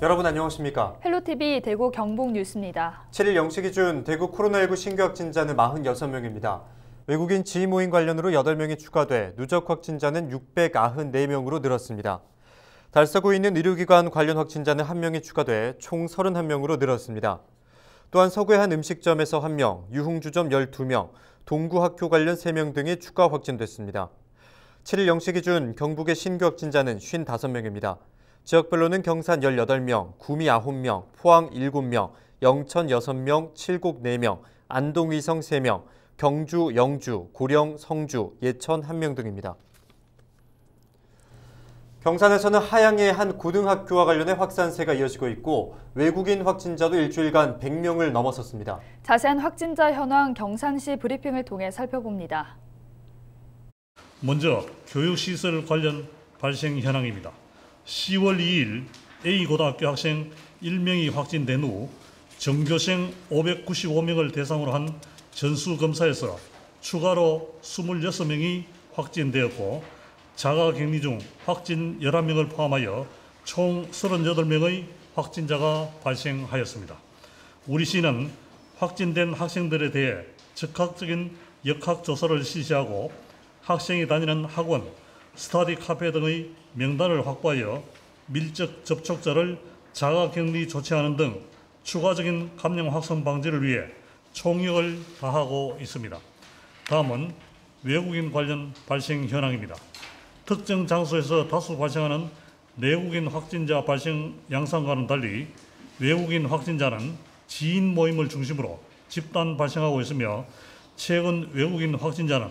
여러분 안녕하십니까? 헬로티비 대구 경북 뉴스입니다. 7일 0시 기준 대구 코로나19 신규 확진자는 46명입니다. 외국인 지인 모임 관련으로 8명이 추가돼 누적 확진자는 694명으로 늘었습니다. 달서구에 있는 의료기관 관련 확진자는 1명이 추가돼 총 31명으로 늘었습니다. 또한 서구의 한 음식점에서 1명, 유흥주점 12명, 동구학교 관련 3명 등이 추가 확진됐습니다. 7일 0시 기준 경북의 신규 확진자는 55명입니다. 지역별로는 경산 18명, 구미 9명, 포항 7명, 영천 6명, 칠곡 4명, 안동 위성 3명, 경주, 영주, 고령, 성주, 예천 1명 등입니다. 경산에서는 하양의 한 고등학교와 관련해 확산세가 이어지고 있고 외국인 확진자도 일주일간 100명을 넘어섰습니다. 자세한 확진자 현황 경산시 브리핑을 통해 살펴봅니다. 먼저 교육시설 관련 발생 현황입니다. 10월 2일 A고등학교 학생 1명이 확진된 후 전교생 595명을 대상으로 한 전수검사에서 추가로 26명이 확진되었고 자가격리 중 확진 11명을 포함하여 총 38명의 확진자가 발생하였습니다. 우리 시는 확진된 학생들에 대해 즉각적인 역학조사를 실시하고 학생이 다니는 학원, 스터디 카페 등의 명단을 확보하여 밀접 접촉자를 자가격리 조치하는 등 추가적인 감염 확산 방지를 위해 총력을 다하고 있습니다. 다음은 외국인 관련 발생 현황입니다. 특정 장소에서 다수 발생하는 내국인 확진자 발생 양상과는 달리 외국인 확진자는 지인 모임을 중심으로 집단 발생하고 있으며 최근 외국인 확진자는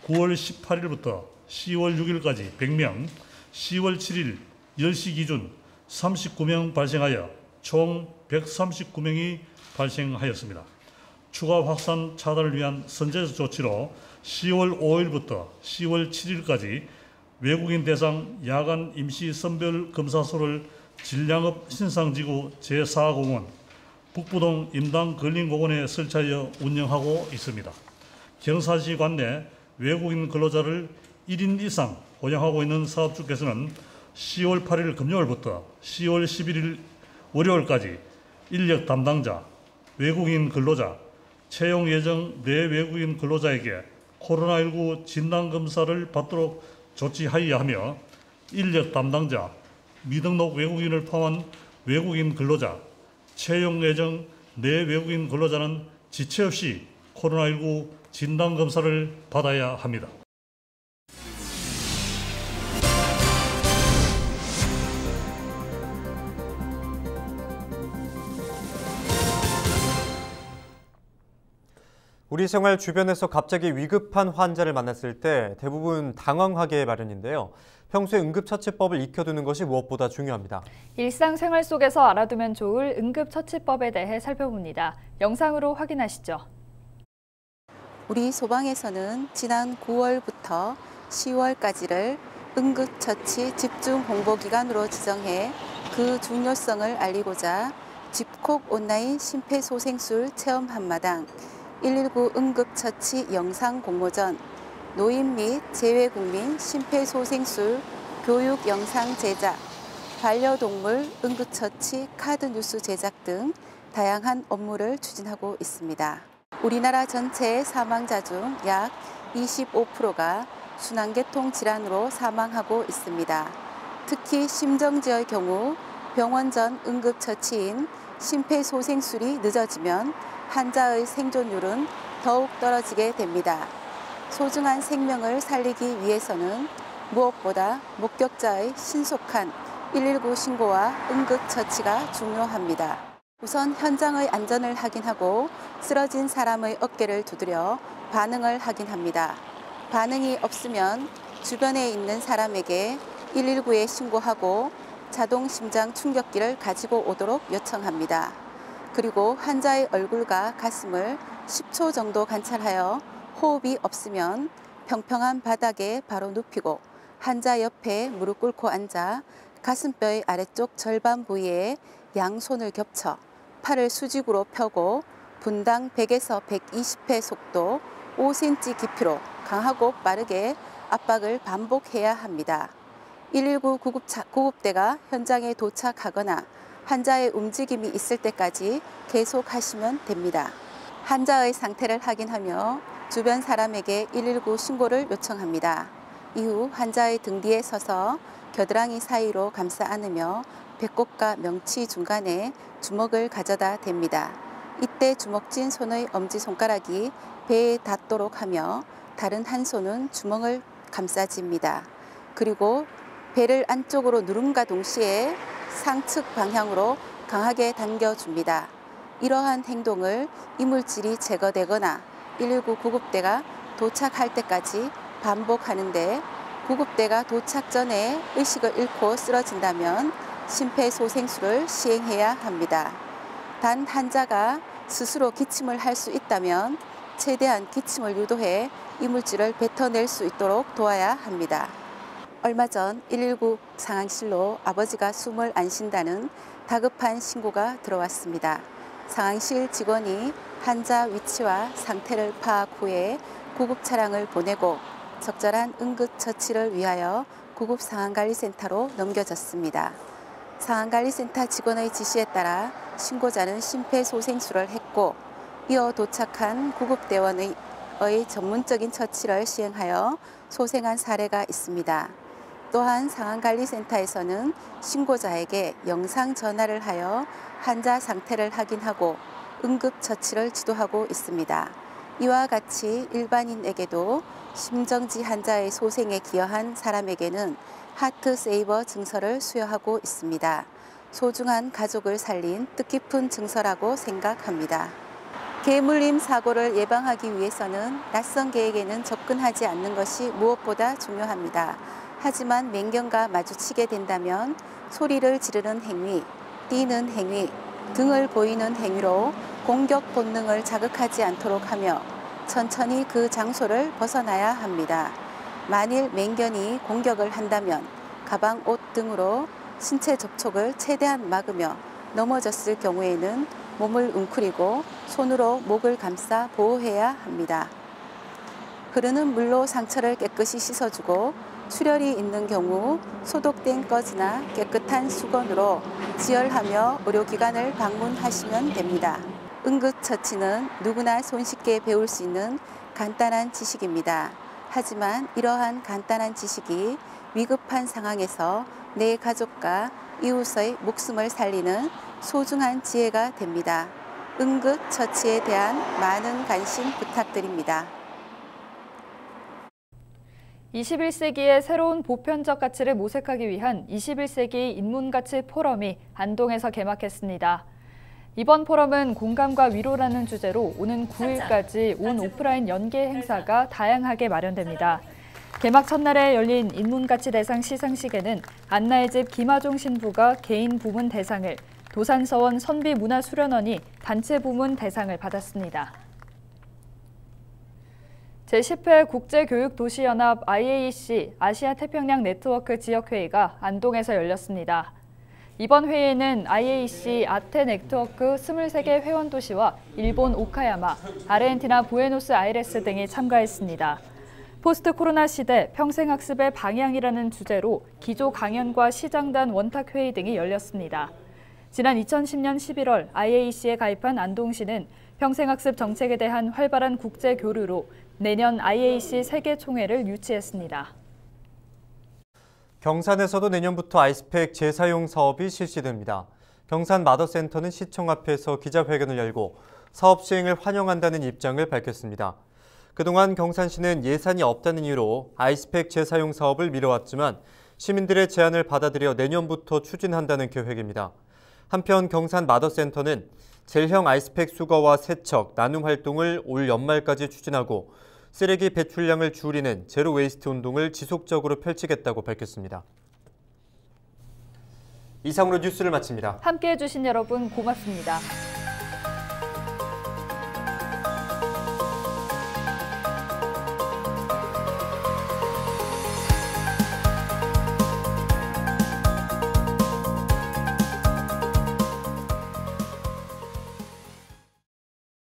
9월 18일부터 10월 6일까지 100명, 10월 7일 10시 기준 39명 발생하여 총 139명이 발생하였습니다. 추가 확산 차단을 위한 선제적 조치로 10월 5일부터 10월 7일까지 외국인 대상 야간 임시 선별 검사소를 진량읍 신상지구 제4공원, 북부동 임당 근린공원에 설치하여 운영하고 있습니다. 경산시 관내 외국인 근로자를 1인 이상 고용하고 있는 사업주께서는 10월 8일 금요일부터 10월 11일 월요일까지 인력 담당자, 외국인 근로자, 채용 예정 내외국인 근로자에게 코로나19 진단검사를 받도록 조치하여야 하며 인력 담당자, 미등록 외국인을 포함한 외국인 근로자, 채용 예정 내외국인 근로자는 지체 없이 코로나19 진단검사를 받아야 합니다. 우리 생활 주변에서 갑자기 위급한 환자를 만났을 때 대부분 당황하게 마련인데요. 평소에 응급처치법을 익혀두는 것이 무엇보다 중요합니다. 일상생활 속에서 알아두면 좋을 응급처치법에 대해 살펴봅니다. 영상으로 확인하시죠. 우리 소방에서는 지난 9월부터 10월까지를 응급처치 집중 홍보기간으로 지정해 그 중요성을 알리고자 집콕 온라인 심폐소생술 체험 한마당, 119 응급처치 영상 공모전, 노인 및 재외국민 심폐소생술 교육 영상 제작, 반려동물 응급처치 카드 뉴스 제작 등 다양한 업무를 추진하고 있습니다. 우리나라 전체 사망자 중 약 25%가 순환계통 질환으로 사망하고 있습니다. 특히 심정지의 경우 병원 전 응급처치인 심폐소생술이 늦어지면 환자의 생존율은 더욱 떨어지게 됩니다. 소중한 생명을 살리기 위해서는 무엇보다 목격자의 신속한 119 신고와 응급처치가 중요합니다. 우선 현장의 안전을 확인하고 쓰러진 사람의 어깨를 두드려 반응을 확인합니다. 반응이 없으면 주변에 있는 사람에게 119에 신고하고 자동 심장 충격기를 가지고 오도록 요청합니다. 그리고 환자의 얼굴과 가슴을 10초 정도 관찰하여 호흡이 없으면 평평한 바닥에 바로 눕히고 환자 옆에 무릎 꿇고 앉아 가슴뼈의 아래쪽 절반 부위에 양손을 겹쳐 팔을 수직으로 펴고 분당 100에서 120회 속도 5cm 깊이로 강하고 빠르게 압박을 반복해야 합니다. 119 구급대가 현장에 도착하거나 환자의 움직임이 있을 때까지 계속 하시면 됩니다. 환자의 상태를 확인하며 주변 사람에게 119 신고를 요청합니다. 이후 환자의 등 뒤에 서서 겨드랑이 사이로 감싸 안으며 배꼽과 명치 중간에 주먹을 가져다 댑니다. 이때 주먹진 손의 엄지손가락이 배에 닿도록 하며 다른 한 손은 주먹을 감싸집니다. 그리고 배를 안쪽으로 누름과 동시에 상측 방향으로 강하게 당겨줍니다. 이러한 행동을 이물질이 제거되거나 119 구급대가 도착할 때까지 반복하는데 구급대가 도착 전에 의식을 잃고 쓰러진다면 심폐소생술을 시행해야 합니다. 단 환자가 스스로 기침을 할 수 있다면 최대한 기침을 유도해 이물질을 뱉어낼 수 있도록 도와야 합니다. 얼마 전 119 상황실로 아버지가 숨을 안 쉰다는 다급한 신고가 들어왔습니다. 상황실 직원이 환자 위치와 상태를 파악 후에 구급 차량을 보내고 적절한 응급처치를 위하여 구급상황관리센터로 넘겨졌습니다. 상황관리센터 직원의 지시에 따라 신고자는 심폐소생술을 했고 이어 도착한 구급대원의 전문적인 처치를 시행하여 소생한 사례가 있습니다. 또한 상황관리센터에서는 신고자에게 영상 전화를 하여 환자 상태를 확인하고 응급처치를 지도하고 있습니다. 이와 같이 일반인에게도 심정지 환자의 소생에 기여한 사람에게는 하트세이버 증서를 수여하고 있습니다. 소중한 가족을 살린 뜻깊은 증서라고 생각합니다. 개물림 사고를 예방하기 위해서는 낯선 개에게는 접근하지 않는 것이 무엇보다 중요합니다. 하지만 맹견과 마주치게 된다면 소리를 지르는 행위, 뛰는 행위, 등을 보이는 행위로 공격 본능을 자극하지 않도록 하며 천천히 그 장소를 벗어나야 합니다. 만일 맹견이 공격을 한다면 가방, 옷 등으로 신체 접촉을 최대한 막으며 넘어졌을 경우에는 몸을 웅크리고 손으로 목을 감싸 보호해야 합니다. 흐르는 물로 상처를 깨끗이 씻어주고 출혈이 있는 경우 소독된 꺼지나 깨끗한 수건으로 지혈하며 의료기관을 방문하시면 됩니다. 응급처치는 누구나 손쉽게 배울 수 있는 간단한 지식입니다. 하지만 이러한 간단한 지식이 위급한 상황에서 내 가족과 이웃의 목숨을 살리는 소중한 지혜가 됩니다. 응급처치에 대한 많은 관심 부탁드립니다. 21세기의 새로운 보편적 가치를 모색하기 위한 21세기 인문가치 포럼이 안동에서 개막했습니다. 이번 포럼은 공감과 위로라는 주제로 오는 9일까지 온 오프라인 연계 행사가 다양하게 마련됩니다. 개막 첫날에 열린 인문가치 대상 시상식에는 안나의 집 김하종 신부가 개인 부문 대상을, 도산서원 선비문화수련원이 단체 부문 대상을 받았습니다. 제10회 국제교육도시연합 IAC 아시아태평양 네트워크 지역회의가 안동에서 열렸습니다. 이번 회의에는 IAC 아태 네트워크 23개 회원도시와 일본 오카야마, 아르헨티나 부에노스아이레스 등이 참가했습니다. 포스트 코로나 시대 평생학습의 방향이라는 주제로 기조 강연과 시장단 원탁회의 등이 열렸습니다. 지난 2010년 11월 IAC에 가입한 안동시는 평생학습 정책에 대한 활발한 국제 교류로 내년 IAC 세계총회를 유치했습니다. 경산에서도 내년부터 아이스팩 재사용 사업이 실시됩니다. 경산 마더센터는 시청 앞에서 기자회견을 열고 사업 시행을 환영한다는 입장을 밝혔습니다. 그동안 경산시는 예산이 없다는 이유로 아이스팩 재사용 사업을 미뤄왔지만 시민들의 제안을 받아들여 내년부터 추진한다는 계획입니다. 한편 경산 마더센터는 젤형 아이스팩 수거와 세척, 나눔 활동을 올 연말까지 추진하고 쓰레기 배출량을 줄이는 제로 웨이스트 운동을 지속적으로 펼치겠다고 밝혔습니다. 이상으로 뉴스를 마칩니다. 함께해 주신 여러분 고맙습니다.